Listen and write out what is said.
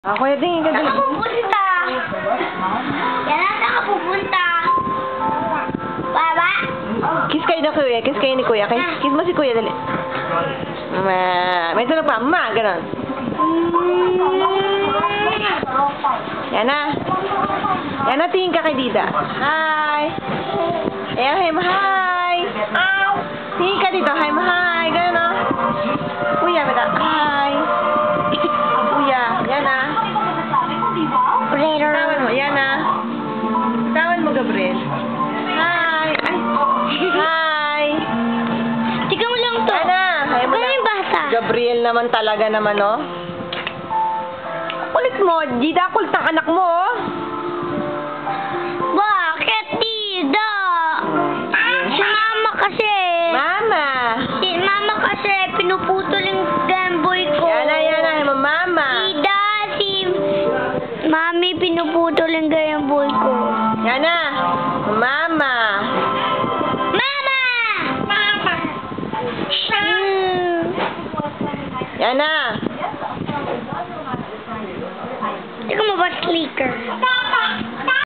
Kuya Ding, Saan ka pupunta? Yan na, saan ka pupunta? Baba? Kiss kayo na kuya. Kiss kayo ni kuya. Kiss mo si kuya, dali. May tulog pa. Ma, ganon. Yan na. Yan na, tingin ka kay Dida. Hi. Ayan, hi. Tingin ka dito. Hi. Ganon, no? Kuya, bata. Hi. Kuya, yan na. Tawan mo, yan na. Tawan mo, Gabriel. Hi. Ay. Hi. Tika mo lang to. Ana, hay mo Ano na. yung bata? Gabriel naman talaga naman, oh. Kulit mo, Dida, kulit ang anak mo, oh. Bakit, Dida? Si Mama kasi. Mama. Si Mama kasi pinuputol yung Gameboy ko. Yan na, mama. Dida, si Mami pinuputol yung Gameboy ko. Yan na. Mama. Mama! Mama! Yan na. Tika mo ba, clicker?